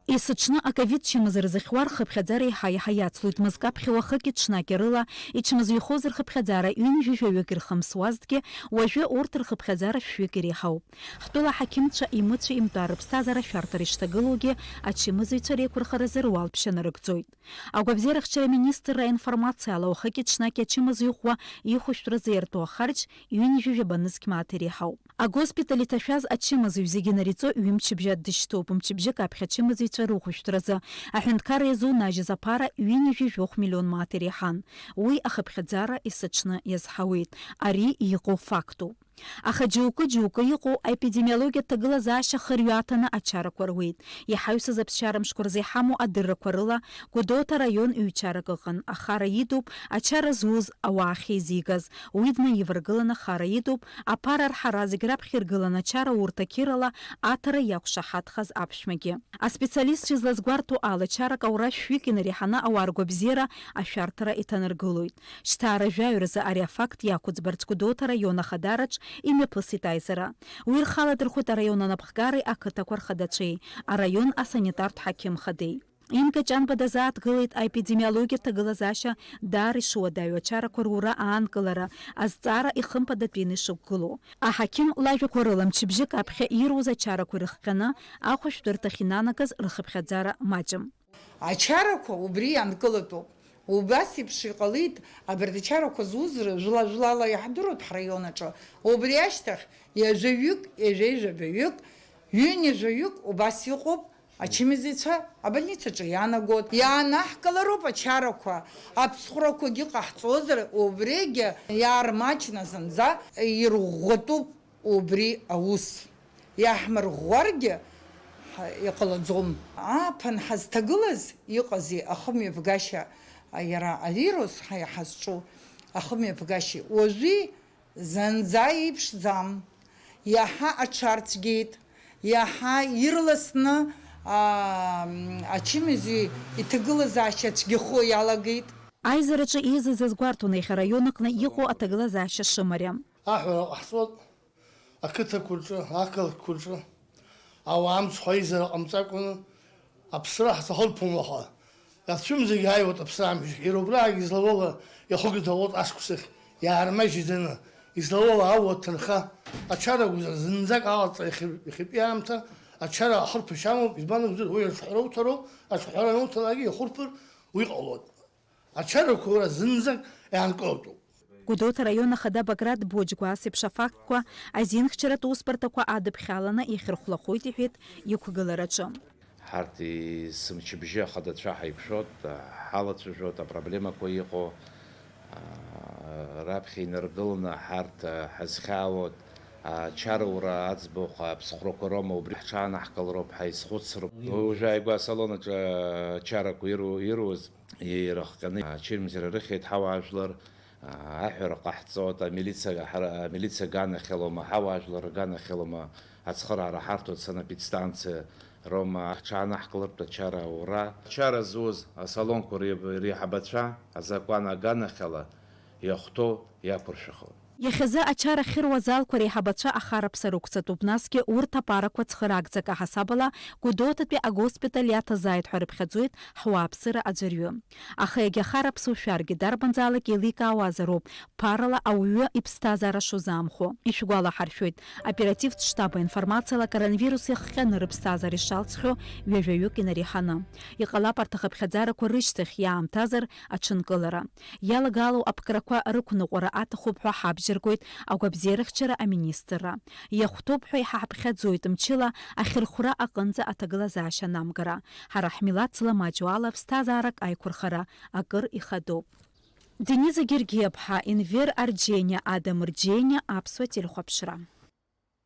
Исыҽны аковид чымыз рзыхьуа рхыԥхьаӡара иаҳа иацлоит. Мызк аԥхьа уахыки ҽнаки рыла ичмазаҩхоз рхыԥхьаӡара ҩынҩажәаҩык ирхымсуазҭгьы уажәы урҭ рхыԥхьаӡара шәҩык иреиҳауп. Ҳтәыла ҳақьымцәа имыцәа имтәа рыԥсҭазаара шәарҭара ишҭагылоугьы ачымазаҩцәа реиқәырхаразы руалԥшьа нарыгӡоит. Агәабзиарахьчара аминистрра аинформациала уахыки ҽнаки ачымазаҩхәа ихәышәтәразы иарту ахарџь ҩынҩажәа банызқь мааҭ иреиҳауп. Агоспиталь иҭашәаз ачымазаҩ зегьы нариҵо ҩымчыбжьа дышьҭоуп. Мчыбжьык аԥхьа ачымазаҩцәа рухәышәтәразы аҳәынҭқар иазунажьыз аԥара ҩынҩажәа миллион мааҭ иреиҳан. Уи ахыԥхьаӡара исыҽны иазҳауеит. Ари иҟоу фактуп. Аха џьоукы иҟоу аепидемиологиатә ҭагылазаашьа хырҩаҭаны ачарақәа руеит. Иҳаҩсыз аԥсшьарамшқәа рзы иҳамоу адыррақәа рыла Гәдоуҭа раион ҩ-чарак ыҟан. Ахара идуп ачара зуз ауаа ахьеизигаз. Уи днаиваргыланы ахара идуп аԥара рҳара зегь раԥхьа иргыланы ачара урҭақьырала аҭара иақәшаҳаҭхаз аԥшәмагьы. Аспециалистцәа излазгәарҭо ала чарак аура шәҩык инареиҳаны ауаа ргәабзиара ашәарҭара иҭанаргылоит. Шьҭа аражәаҩразы ари афакт иақәыӡбарц Гәдоуҭа раион ахадараҿ имҩаԥысит аизара. Уи рхала дырхәит араион анапхгари ақыҭақәа рхадацәеи, араион асанитартә ҳақьымхадеи. Инга Ҷанба дазааҭгылеит аепидемиологиатә ҭагылазаашьа даара ишуадаҩу ачарақәа рура аанкылара азҵаара ихымԥадатәины ишықәгылоу. Аҳақьым лажәақәа рыла мчыбжьык аԥхьа ируз ачарақәа ирыхҟьаны ахәышәтәырҭахь инанагаз рхыԥхьаӡара маҷым. Ачарақәа убри иаанкылатәуп. Убас еиԥш иҟалеит абарҭ ачарақәа зуз жәла-жәлала иаҳдыруеит ҳраион аҿы. Убри ашьҭахь ҩажәаҩык, ҩажәаҩык, ҩынҩажәаҩык убас иҟоуп. Ачымазаҩцәа абольницаҿы иаанагоит. Иаанаҳкылароуп ачарақәа, аԥсхәрақәагьы ҟаҳҵозар, убригьы иаармаҷны зынӡа ирӷәӷәатәуп убри аус. Иаҳмырӷәӷәаргьы иҟалаӡом. Ааԥын ҳазҭагылаз иҟази ахымҩаԥгашьа, иара авирус ҳазҿу ахымҩаԥгашьа уажәы зынӡа иеиԥшӡам. Иаҳа аҽарцәгьеит, иаҳа ирласны ачымазаҩ иҭагылазаашьа цәгьахо иалагеит. Аизараҿы ииазыз азгәарҭон иахьа араион аҟны иҟоу аҭагылазаашьа шымариам. Аҳәара ҟаҳҵоит ақыҭақәа рҿы, ақалақьқәа рҿы ауаа амцхә аизара ҟамҵакәаны аԥсра ҳҭахылԥом уаха. Ацәымзагьы ааиуеит аԥсраамжьы. Иара убраагьы излауала иахыгӡауеит ашықәсахь иаармажьӡаны излауала ауа ҭынха ачарақәа зынӡак аҟаҵа иахьатәи аамҭа ачара ахырԥашьа амоуп. Избан акәзар уи аҽҳәара уҭароуп, аҽҳәара ануҭалакгьы иахәырԥыр уи ҟалоит. Ачарақәа уара зынӡак иаанкылатәуп. Гәдоуҭа раион ахада Баграт Боџьгәас еиԥш афактқәа азинхьчаратә усбарҭақәа адыԥхьаланы иахьырхәлахоит иҳәеит иқәгылараҿы. Ҳарҭ сымчыбжьы ахадацәа ҳаиқәшәоит, ҳалацәажәоит апроблемақәа иҟоу, раԥхьа инаргыланы ҳарҭ ҳазхьаауеит. Ачараура аӡбахә аԥсхәрақәа роума убри ҳҽаанаҳкылароуп, ҳаизхәыцроуп. Уажәы ааигәа асалон аҿы ачарақәа ируз ирыхҟьаны ачымазара рыхьеит ҳауаажәлар. Аҳәара ҟаҳҵоит, амилициа ганахьалома, ҳауаажәлар ганахьалома, ацхыраара ҳарҭоит санэпидстанциа рома ҳҽаанаҳкылартә ачараура. Ачара зуз асалонқәа реиҳабацәа азакәан аганахьала иахәҭоу иақәыршәахоит. Иахьазы ачара ахьыруаз алқәа реиҳабацәа ахараԥса рықәҵатәуп. Насгьы урҭ апарақәа ҵхыраагӡак аҳасабала Гәдоуҭатәи агоспиталь иаҭазааит ҳәа рыԥхьаӡоит ҳуааԥсыра аӡәырҩы. Аха егьа ахараԥсоушәаргьы дарбанзаалак еиликаауазароуп ԥарала ауаҩы иԥсҭазаара шузаамхәо. Ишәгәалаҳаршәоит аоперативтә штаб аинформациала коронавирус иахҟьаны рыԥсҭазаара ишалҵхьоу ҩажәаҩык инареиҳаны. Иҟалап арҭ ахыԥхьаӡарақәа рышьҭахь иаамҭазар аҽынкылара. Иалагалоу аԥкрақәа рықәныҟәара аҭахуп ҳәа ҳабжьыргоит агәабзиарахьчара аминистрра. Иахәҭоуп ҳәа иҳаҳԥхьаӡоит мчыла ахьырхәра аҟынӡа аҭагылазаашьа намгара. Ҳара ҳмилаҭ зламаҷу ала ԥсҭазаарак аиқәырхара акыр ихадоуп. Дениза Гергиаԥҳа, Енвер Арџьениа, Адам Рџьениа, аԥсуа телехәаԥшра.